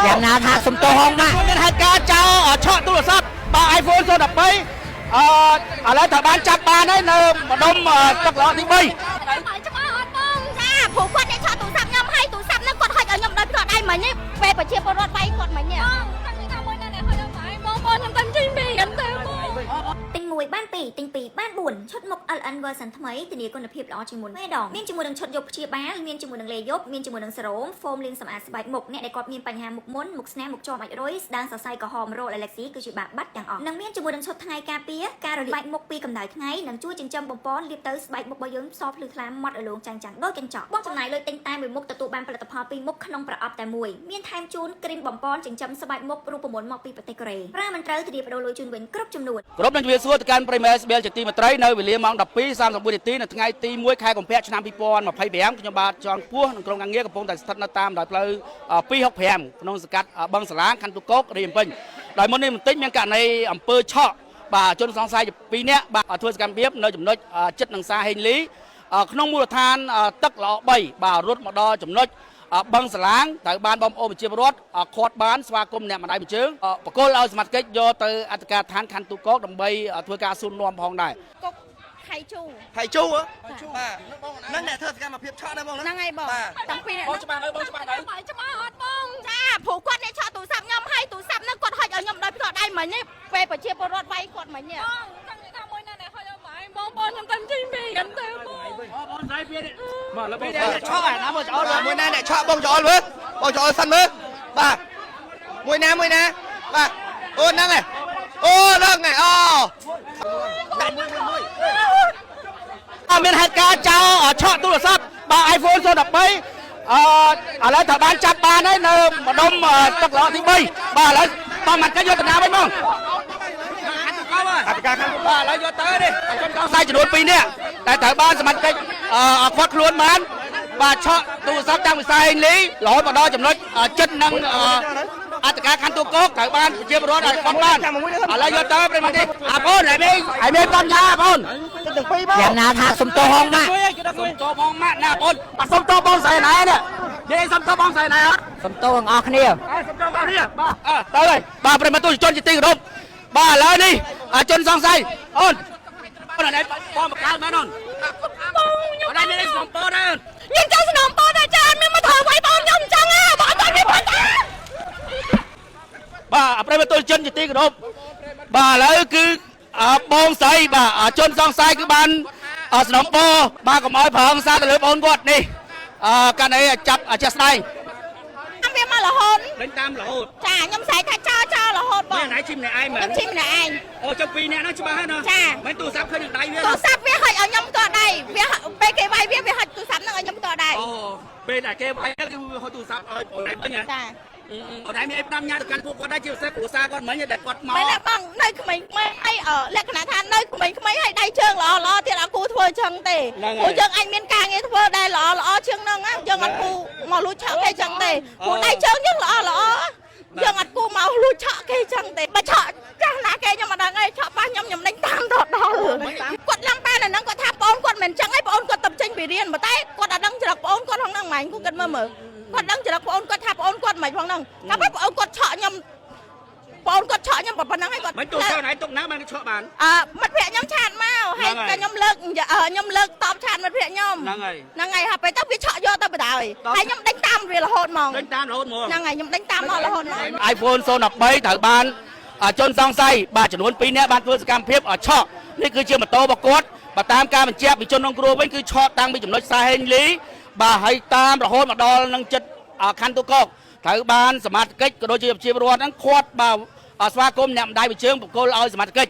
យ៉ាងណាថាសំទោហងណាមានហេតុការណ៍ចោលឆក់ទូរស័ព្ទបើ iPhone 013ឥឡូវត្រូវបានចាប់បានហើយនៅម្ដុំទឹកល្អទី3ច្បាស់អត់បងចាព្រោះគាត់តែឆក់ទូរស័ព្ទខ្ញុំឲ្យទូរស័ព្ទហ្នឹងគាត់ហុចឲ្យខ្ញុំដោយផ្ទាល់ដៃមិញនេះពេលប្រជាពលរដ្ឋវាយគាត់មិញនេះបងខ្ញុំថាមួយណាហុចឲ្យបាយបងខ្ញុំតែចេញពីហ្នឹងទៅបងទិញ1បាន2ទិញ2បាន4ឈុតមុខ LN version ថ្មីធានាគុណភាពល្អជាងមុន2ដងមានជាមួយនឹងឈុតយកព្យាបាលមានជាមួយនឹងលេយប់មានជាមួយនឹងសេរ៉ូមហ្វូមលាងសម្អាតស្បែកមុខអ្នកដែលគាត់មានបញ្ហាមុខមុនមុខស្នេហ៍មុខជាប់អាចរុយស្ដាងសរសៃក្រហមរោគអេឡែកស៊ីគឺជាបាត់ទាំងអស់និងមានជាមួយនឹងឈុតថ្ងៃការពារការរលាយមុខពីកម្ដៅថ្ងៃនិងជួយចិញ្ចឹមបំពន់លាបទៅស្បែកមុខរបស់យើងសភ្លឺថ្លាម៉ត់ឲ្យលងចាំងចាំងដូចកញ្ចក់បងចំណាយលុយទិញតែមួយមុខទទួលបានផលិតផលពីរមុខក្នុងប្រអប់តែមួយមានថែមជូនគ្រីមបំពន់ចិញ្ចឹមស្បែកមុខរូបមន្តមកពីប្រទេសកូរ៉េប្រើមិនត្រូវធានាបដូរលុយជូនវិញគ្រប់ចំនួនគ្រប់នឹងជម្រាបសួរទៅកាន់ប្រិមត្ត SBL ជាទីមេត្រីនៅវេលាម៉ោង 12:34 នាទីនៅថ្ងៃទី 1 ខែកុម្ភៈឆ្នាំ 2025ខ្ញុំបាទចောင်းពោះក្នុងក្រុមការងារកំពុងតែស្ថិតនៅតាមដោយផ្លូវ 265ក្នុងសង្កាត់បឹងសាឡាងខណ្ឌទូកោករាជបំពេញដោយមុននេះបន្តិចមានករណីអំពើឆក់បាទជនសង្ស័យ2នាក់បាទធ្វើសកម្មភាពនៅចំណុចចិត្តនឹងសាហេងលីក្នុងមូលដ្ឋានទឹកល្អ3បាទរត់មកដល់ចំណុចបឹងសាឡាងត្រូវបានបងប្អូនប្រជាពលរដ្ឋខាត់បានស្វាគមន៍អ្នកម្ដាយបញ្ជើងបកគលឲ្យសមត្ថកិច្ចយកទៅអធិការឋានខណ្ឌទូកោកដើម្បីធ្វើការសួរនាំផងដែរថៃជូបាទហ្នឹងអ្នកធ្វើសកម្មភាពឆក់ដែរបងហ្នឹងហើយបងតាំងពីបងច្បាស់ហើយបងច្បាស់ហើយច្បាស់អត់បងចាព្រោះគាត់នេះឆក់ទូរស័ព្ទខ្ញុំឲ្យទូរស័ព្ទហ្នឹងគាត់ហុចឲ្យខ្ញុំដោយផ្ទាល់ដៃមិញនេះពេលប្រជាពលរដ្ឋវាយគាត់មិញនេះបងខ្ញុំថាមួយណាហុចឲ្យបាយបងខ្ញុំតែចេញពីហ្នឹងទៅបងស្រីពីមកលើពីឆក់ណាមកច្អល់មួយណាអ្នកឆក់បងច្អល់មើលបងច្អល់សិនមើលបាទមួយណាបាទអូហ្នឹងហើយហ្នឹងហើយមានហេតុការណ៍ចោលឆក់ទូរស័ព្ទបើ iPhone 013ឥឡូវត្រូវបានចាប់បានហើយនៅម្ដុំទឹកល្អទី3បាទឥឡូវបងមិនកិច្ចយកតាវិញបងអធិការខណ្ឌទូកោកឥឡូវយកទៅនេះជនសង្ស័យចំនួន2នាក់តែត្រូវបានសមត្ថកិច្ចខាត់ខ្លួនបានបាទឆក់ទូរស័ព្ទតាំងពីសាហេងលីរហូតមកដល់ចំណុចចិត្តនឹងអធិការខណ្ឌទូកោកត្រូវបានប្រជាពលរដ្ឋឲ្យខាត់បានឥឡូវយកទៅប្រិមត្តនេះបងហើយមានបញ្ញាបងយ៉ាងណាថាសំទោហងណាសំទោហងម៉ាក់ណាបងសំទោបងស្រីណែនេះនិយាយសំទោបងស្រីណែអត់សំទោបងអស់គ្នាសំទោបងអស់គ្នាបាទទៅហើយបាទប្រិមត្តទស្សនិកជនជាទីគោរពបាទឥឡូវនេះជនសង្ស័យអូនណែបងបកកើតមែនអូនបងខ្ញុំអត់មានសំពោដែរខ្ញុំចង់សំពោដែរចាមានមកធ្វើໄວបងខ្ញុំអញ្ចឹងបងអត់មានបាត់បាទប្រិមត្តទស្សនិកជនជាទីគោរពបាទឥឡូវគឺបងស្រីបាទជនសង្ស័យគឺបានสนองពោបាទកុំឲ្យប្រហឹងសារទៅលើបងគាត់នេះកាន់អីចាប់ជាក់ស្ដែងវាមករហូតលេងតាមរហូតចាខ្ញុំស្រែកថាចោលរហូតបងអ្នកណៃជិះម្នាក់ឯងមែនខ្ញុំជិះម្នាក់ឯងអូចុះ2នាក់ហ្នឹងច្បាស់ហើយណាចាមិនទូរស័ព្ទឃើញនឹងដៃវាទូរស័ព្ទវាហុចឲ្យខ្ញុំផ្ទាល់ដៃវាពេលគេវាយវាហុចទូរស័ព្ទហ្នឹងឲ្យខ្ញុំផ្ទាល់ដៃអូពេលដែលគេវាយគឺវាហុចទូរស័ព្ទឲ្យបងឯងវិញចាអូនឯងមានតាមញ៉ាំទៅកាន់ពួកគាត់ដែរជាពិសេសគ្រួសារគាត់មិញដែលគាត់មកមិនទេបងនៅក្មេងៗឲ្យលក្ខណៈថានៅក្មេងៗឲ្យដៃជើងល្អទៀតអត់គូធ្វើអញ្ចឹងទេព្រោះយើងអាចមានការងារធ្វើដែរល្អជាងហ្នឹងយើងអត់គូមកលួចឆក់គេអញ្ចឹងទេព្រោះដៃជើងយើងល្អយើងអត់គូមកលួចឆក់គេអញ្ចឹងទេបើឆក់ចាស់ណាគេខ្ញុំមិនដឹងឯងឆក់ប៉ះខ្ញុំដេញតាមដល់គាត់ឡើងប៉ែនៅហ្នឹងគាត់ថាបងគាត់មិនអញ្ចឹងឯងបងគាត់ទៅចេញពីរៀនប៉ុន្តែគាត់អត់ដឹងច្រកបងគាត់ក្នុងហ្នឹងហ្មងគូគាត់មើលគាត់ដឹងច្រកបងគាត់ថាបងគាត់មិនផងហ្នឹងតែបងគាត់ឆក់ខ្ញុំបងគាត់ឆក់ខ្ញុំប៉ុណ្ណឹងហើយគាត់មិនទូទៅណៃទុកណាបានឆក់បានមិត្តភក្តិខ្ញុំឆាតមកហើយតែខ្ញុំលើកតបឆាតមិត្តភក្តិខ្ញុំហ្នឹងហើយហើយពេលទៅវាឆក់យកទៅបណ្ដោយហើយខ្ញុំដេញតាមវារហូតហ្មងដេញតាមរហូតហ្មងហ្នឹងហើយខ្ញុំដេញតាមដល់រហូតហ្មង iPhone 013ត្រូវបានជនសង្ស័យបាទចំនួន2នាក់បានធ្វើសកម្មភាពឆក់នេះគឺជាម៉ូតូរបស់គាត់បើតាមការបញ្ជាក់ពីជនរងគ្រោះវិញគឺឆក់តាំងពីចំណុចសាហេងលីបាទហើយតាមរហូតមកដល់នឹងចិត្តខណ្ឌទូកោកត្រូវបានសមាជិកក៏ដូចជាប្រជាពលរដ្ឋហ្នឹងខាត់បាទស្វាគមន៍អ្នកម្ដាយបញ្ជើងបកគលឲ្យសមាជិក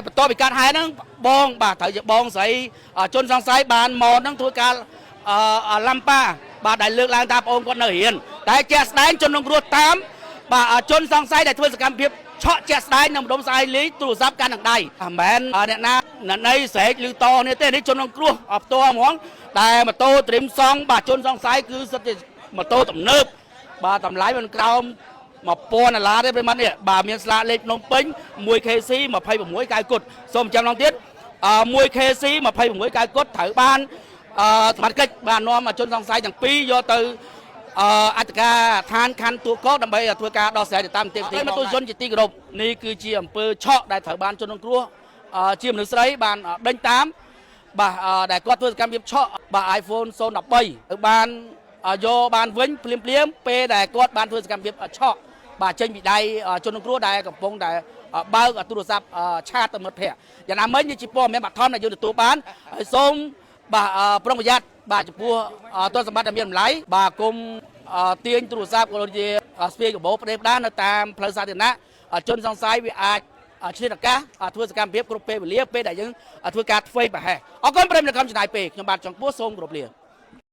បន្ទាប់ពីកាត់ហែហ្នឹងបងបាទត្រូវជាបងស្រីជនសង្ស័យបានមកហ្នឹងធ្វើការឡាំប៉ាបាទដែលលើកឡើងថាបងគាត់នៅរៀនតែជាក់ស្ដែងជនរងគ្រោះតាមបាទជនសង្ស័យដែលធ្វើសកម្មភាពឆក់ជាក់ស្ដែងនៅម្ដុំស្អែកលីទូរស័ព្ទកាន់នឹងដៃមិនមែនអ្នកណាណៃស្រែកឬតនេះទេនេះជនរងគ្រោះផ្ទាល់ហ្មងតែម៉ូតូត្រីមសង់បាទជនសង្ស័យគឺសិតជាម៉ូតូទំនើបបាទតម្លៃមិនក្រោម$1000ទេប្រិមត្តនេះបាទមានស្លាកលេខភ្នំពេញ 1KC 26កៅគុតសូមចាំឡងទៀត 1KC 26កៅគុតត្រូវបានសមាជិកបាទនាំជនសង្ស័យទាំងពីរយកទៅ អត្តការឋានខណ្ឌទូកោដើម្បីធ្វើការដោះស្រាយទៅតាមទីទីមកទូជនជាទីគោរពនេះគឺជាអំពើឆក់ដែលត្រូវបានជនរងគ្រោះជាមនុស្សស្រីបានដេញតាមបាទដែលគាត់ធ្វើសកម្មភាពឆក់បាទ iPhone 013 ទៅបានយកបានវិញភ្លាមពេលដែលគាត់បានធ្វើសកម្មភាពឆក់បាទចេញពីដៃជនរងគ្រោះដែលកំពុងតែបើកទូរស័ព្ទឆាតទៅមិត្តភ័ក្តិយ៉ាងណាមិញនេះជាព័ត៌មានបឋមដែលយើងទទួលបានហើយសូមបាទប្រុងប្រយ័ត្នបាទចំពោះទស្សនសម្បត្តិដែលមានតម្លៃបាទគុំទាញទូរស័ព្ទក៏ដូចជាស្ពាយកាបូបផ្ដេសផ្ដាសនៅតាមផ្លូវសាធារណៈជនសង្ស័យវាអាចឆ្លៀតឱកាសធ្វើសកម្មភាពគ្រប់ពេលវេលាពេលដែលយើងធ្វើការធ្វើប្រហែសអរគុណប្រិយមិត្តកម្មចំណាយពេលខ្ញុំបាទចង់ពោះសូមគោរពលា